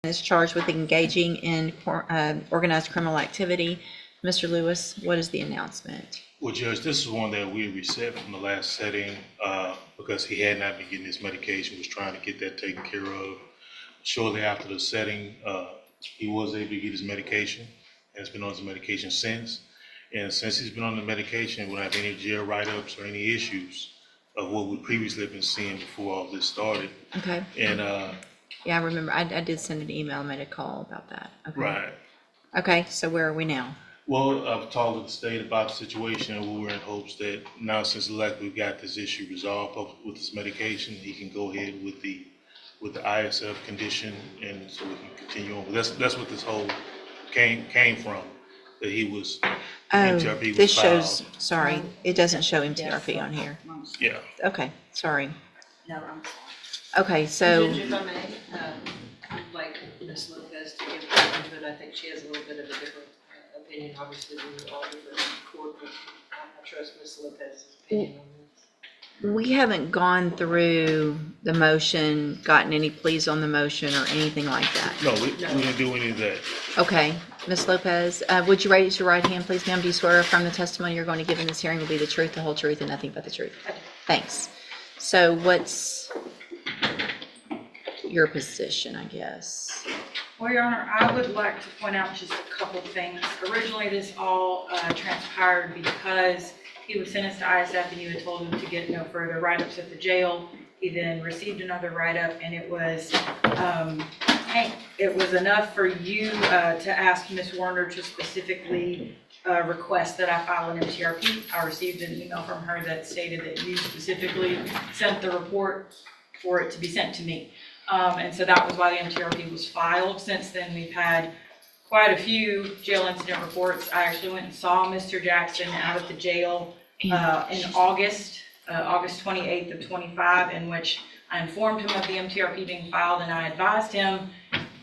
is charged with engaging in organized criminal activity. Mr. Lewis, what is the announcement? Well, Judge, this is one that we reset from the last setting because he had not been getting his medication, was trying to get that taken care of. Shortly after the setting, he was able to get his medication and has been on his medication since. And since he's been on the medication, we don't have any jail write-ups or any issues of what we previously have been seeing before all this started. Okay. And yeah, I remember. I did send an email, made a call about that. Okay. right. Okay, so where are we now? Well, I've talked with the state about the situation, and we were in hopes that now since we've got this issue resolved with this medication, he can go ahead with the ISF condition, and so we can continue on. But that's what this whole came from, that he was MTRP was this filed. shows. Sorry, it doesn't show MTRP on here. Yeah. Okay, sorry. No, I'm sorry. Okay, so Judge, if I may, I'd like Ms. Lopez to give her input. I think she has a little bit of a different opinion. Obviously, we all do in court, but I trust Ms. Lopez's opinion on this. we haven't gone through the motion, gotten any pleas on the motion or anything like that. No, we didn't do any of that. Okay, Ms. Lopez, would you raise your right hand, please, ma'am? Do you swear affirm the testimony you're going to give in this hearing will be the truth, the whole truth, and nothing but the truth? Thanks. So what's your position, I guess? Well, Your Honor, I would like to point out just a couple of things. Originally, this all transpired because he was sentenced to ISF and you had told him to get no further write-ups at the jail. He then received another write-up, and it was enough for you to ask Ms. Warner to specifically request that I file an MTRP. I received an email from her that stated that you specifically sent the report for it to be sent to me. And so that was why the MTRP was filed. Since then, we've had quite a few jail incident reports. I actually went and saw Mr. Jackson out of the jail in August 28th of 25, in which I informed him of the MTRP being filed, and I advised him,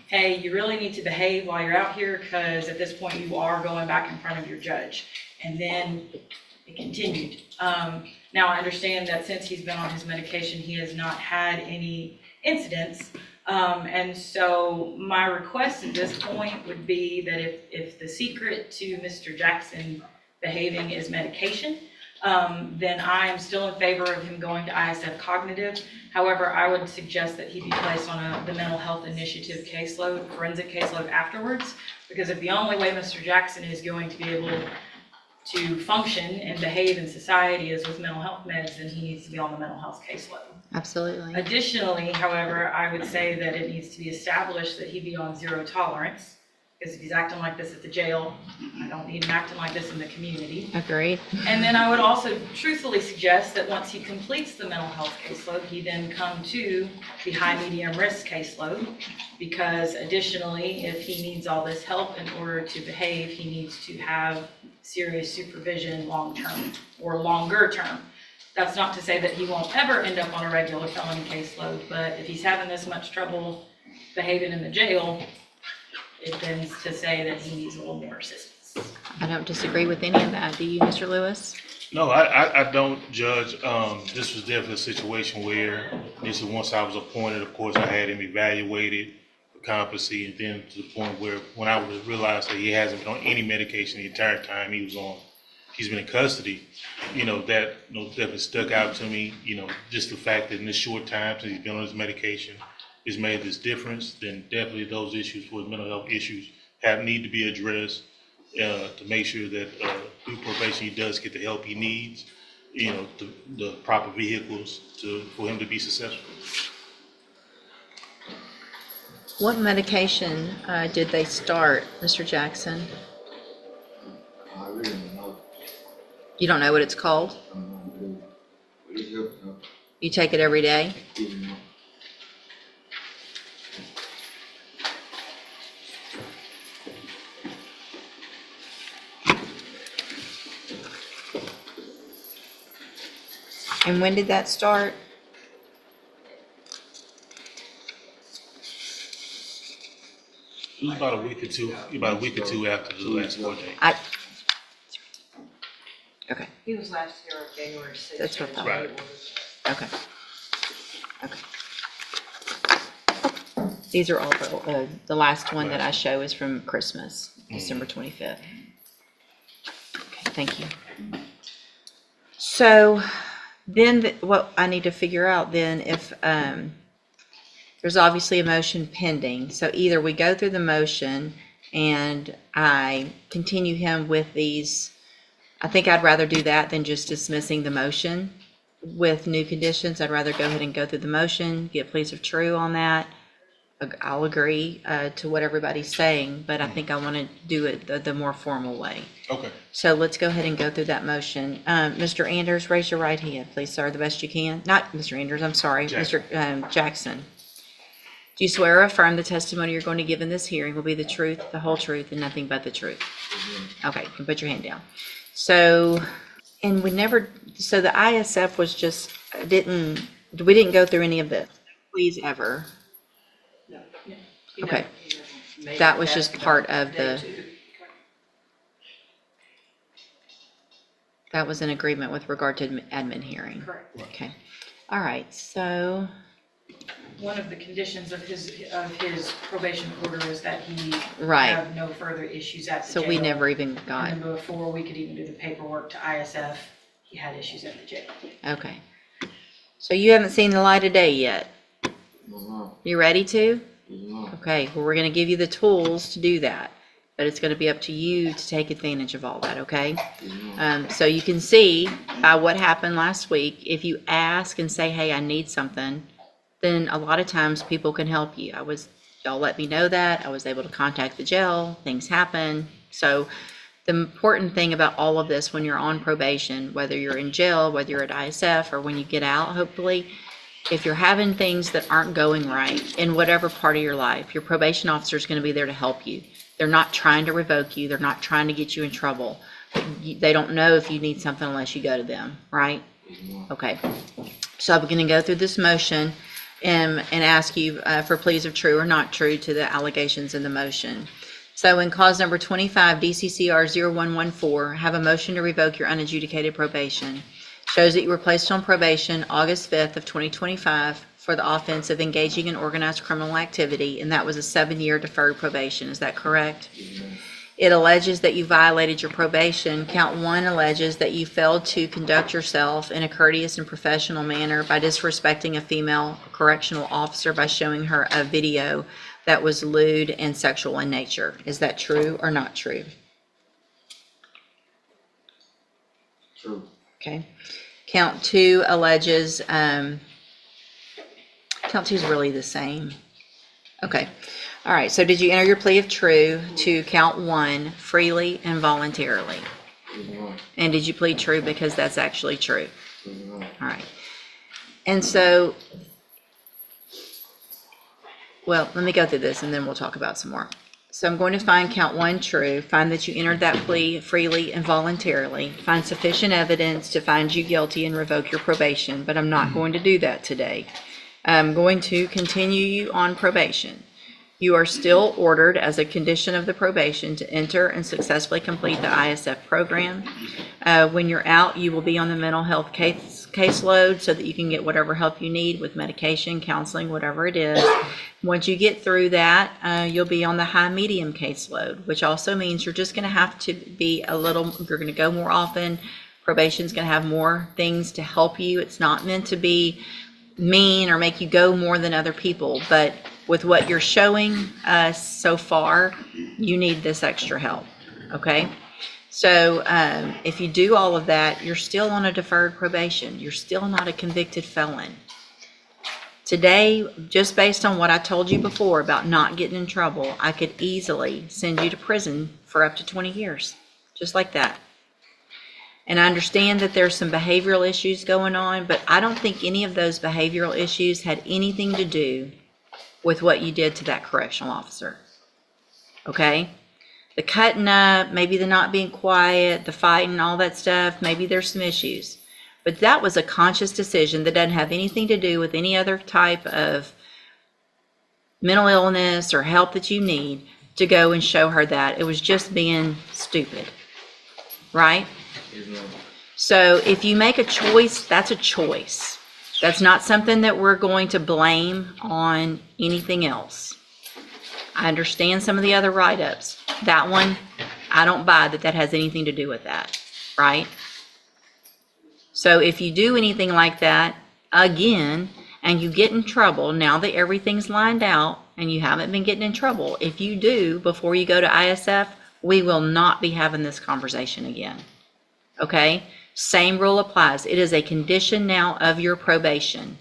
hey, you really need to behave while you're out here, because at this point you are going back in front of your judge. And then it continued. Now I understand that since he's been on his medication, he has not had any incidents. And so my request at this point would be that if the secret to Mr. Jackson behaving is medication, then I am still in favor of him going to ISF cognitive. However, I would suggest that he be placed on the mental health initiative caseload, forensic caseload afterwards, because if the only way Mr. Jackson is going to be able to function and behave in society is with mental health meds, then he needs to be on the mental health caseload. Absolutely. Additionally, however, I would say that it needs to be established that he be on zero tolerance, because if he's acting like this at the jail, I don't need him acting like this in the community. Agreed. And then I would also truthfully suggest that once he completes the mental health caseload, he then come to the high medium risk caseload, because additionally, if he needs all this help in order to behave, he needs to have serious supervision long-term or longer term. That's not to say that he won't ever end up on a regular felony caseload, but if he's having this much trouble behaving in the jail, it tends to say that he needs a little more assistance. I don't disagree with any of that. Do you, Mr. Lewis? No, I don't, Judge. This was definitely a situation where this is once I was appointed, of course, I had him evaluated for competency, and then to the point where when I realized that he hasn't been on any medication the entire time he's been in custody, that definitely stuck out to me. Just the fact that in this short time since he's been on his medication has made this difference, then definitely those issues for mental health issues need to be addressed to make sure that through probation he does get the help he needs, the proper vehicles for him to be successful. What medication did they start, Mr. Jackson? I really don't know. You don't know what it's called? I don't know. But it's helping up. You take it every day? Even though And when did that start? It was about a week or two after the last court date. Okay, He was last here on January 6th. That's what I thought. Right. okay. These are all, the last one that I show is from Christmas, December 25th. Okay, thank you. So then what I need to figure out then if, there's obviously a motion pending. So either we go through the motion and I continue him with these. I think I'd rather do that than just dismissing the motion with new conditions. I'd rather go ahead and go through the motion, get pleas of true on that. I'll agree to what everybody's saying, but I think I want to do it the more formal way. Okay. So let's go ahead and go through that motion. Mr. Anders, raise your right hand, please, sir, the best you can. Not Mr. Anders, I'm sorry, Jackson. Mr. Jackson. Do you swear or affirm the testimony you're going to give in this hearing will be the truth, the whole truth, and nothing but the truth? Okay, you can put your hand down. So, and we never, so the ISF was just, we didn't go through any of this, please, ever. No. Okay. That was just part of that was an agreement with regard to admin hearing. Correct. Okay. All right, so, One of the conditions of his probation order is that he right. have no further issues at the jail. So we never even got, And then before we could even do the paperwork to ISF, he had issues at the jail. okay. So you haven't seen the light of day yet? No, You ready to? no. Okay, well, we're gonna give you the tools to do that, but it's gonna be up to you to take advantage of all that, okay? So you can see by what happened last week, if you ask and say, hey, I need something, then a lot of times people can help you. Y'all let me know that. I was able to contact the jail, things happen. So the important thing about all of this when you're on probation, whether you're in jail, whether you're at ISF, or when you get out, hopefully, if you're having things that aren't going right in whatever part of your life, your probation officer is going to be there to help you. They're not trying to revoke you. They're not trying to get you in trouble. They don't know if you need something unless you go to them, right? Okay. So I'm going to go through this motion and ask you for pleas of true or not true to the allegations in the motion. So in cause number 25, DCCR 0114, have a motion to revoke your unadjudicated probation. Shows that you were placed on probation August 5th of 2025 for the offense of engaging in organized criminal activity, and that was a 7-year deferred probation. Is that correct? It alleges that you violated your probation. Count 1 alleges that you failed to conduct yourself in a courteous and professional manner by disrespecting a female correctional officer by showing her a video that was lewd and sexual in nature. Is that true or not true? True. Okay. Count 2 alleges, count 2 is really the same. Okay. All right. So did you enter your plea of true to count 1 freely and voluntarily? No, And did you plead true because that's actually true? no. All right. And so, well, let me go through this and then we'll talk about some more. So I'm going to find count 1 true, find that you entered that plea freely and voluntarily, find sufficient evidence to find you guilty and revoke your probation, but I'm not going to do that today. I'm going to continue you on probation. You are still ordered as a condition of the probation to enter and successfully complete the ISF program. When you're out, you will be on the mental health caseload so that you can get whatever help you need with medication, counseling, whatever it is. Once you get through that, you'll be on the high-medium caseload, which also means you're just going to have to be you're going to go more often. Probation's going to have more things to help you. It's not meant to be mean or make you go more than other people, but with what you're showing so far, you need this extra help, okay? So if you do all of that, you're still on a deferred probation. You're still not a convicted felon. Today, just based on what I told you before about not getting in trouble, I could easily send you to prison for up to 20 years, just like that. And I understand that there's some behavioral issues going on, but I don't think any of those behavioral issues had anything to do with what you did to that correctional officer, okay? The cutting up, maybe the not being quiet, the fighting, all that stuff, maybe there's some issues. But that was a conscious decision that doesn't have anything to do with any other type of mental illness or help that you need to go and show her that. It was just being stupid, right? So if you make a choice, that's a choice. That's not something that we're going to blame on anything else. I understand some of the other write-ups. That one, I don't buy that has anything to do with that, right? So if you do anything like that again, and you get in trouble, now that everything's lined out and you haven't been getting in trouble, if you do, before you go to ISF, we will not be having this conversation again. Okay? Same rule applies. It is a condition now of your probation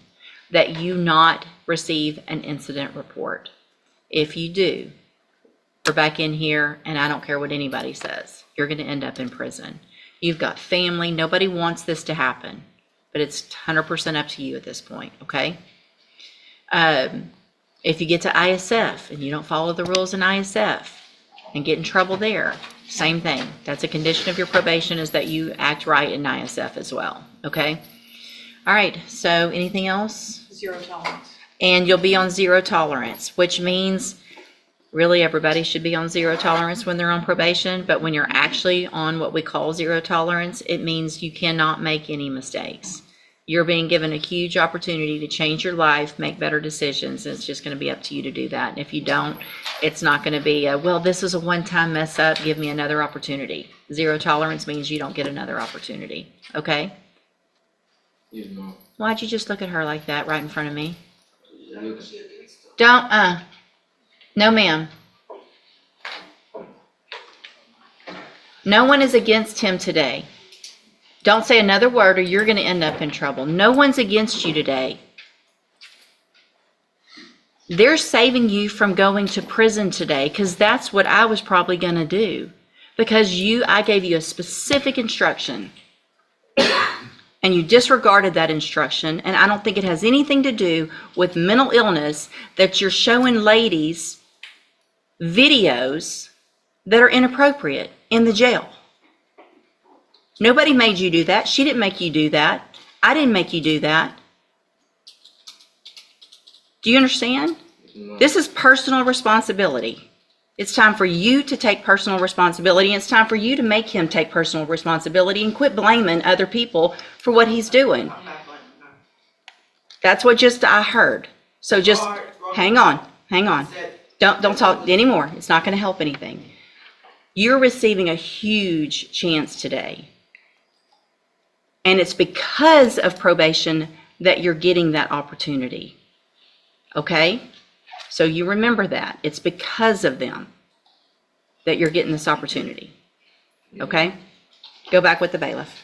that you not receive an incident report. If you do, we're back in here, and I don't care what anybody says, you're going to end up in prison. You've got family. Nobody wants this to happen, but it's 100% up to you at this point, okay? If you get to ISF and you don't follow the rules in ISF and get in trouble there, same thing. That's a condition of your probation, is that you act right in ISF as well, okay? All right, so anything else? Zero tolerance. And you'll be on zero tolerance, which means really everybody should be on zero tolerance when they're on probation, but when you're actually on what we call zero tolerance, it means you cannot make any mistakes. You're being given a huge opportunity to change your life, make better decisions, and it's just going to be up to you to do that. And if you don't, it's not going to be, well, this is a one-time mess up, give me another opportunity. Zero tolerance means you don't get another opportunity, okay? Yes, ma'am. Why'd you just look at her like that right in front of me? Look, Don't, no ma'am. No one is against him today. Don't say another word or you're going to end up in trouble. No one's against you today. They're saving you from going to prison today, because that's what I was probably going to do. Because I gave you a specific instruction and you disregarded that instruction, and I don't think it has anything to do with mental illness that you're showing ladies videos that are inappropriate in the jail. Nobody made you do that. She didn't make you do that. I didn't make you do that. Do you understand? This is personal responsibility. It's time for you to take personal responsibility, and it's time for you to make him take personal responsibility and quit blaming other people for what he's doing. That's what just I heard. So just hang on. Don't talk anymore. It's not going to help anything. You're receiving a huge chance today. And it's because of probation that you're getting that opportunity. Okay? So you remember that. It's because of them that you're getting this opportunity. Okay? Go back with the bailiff.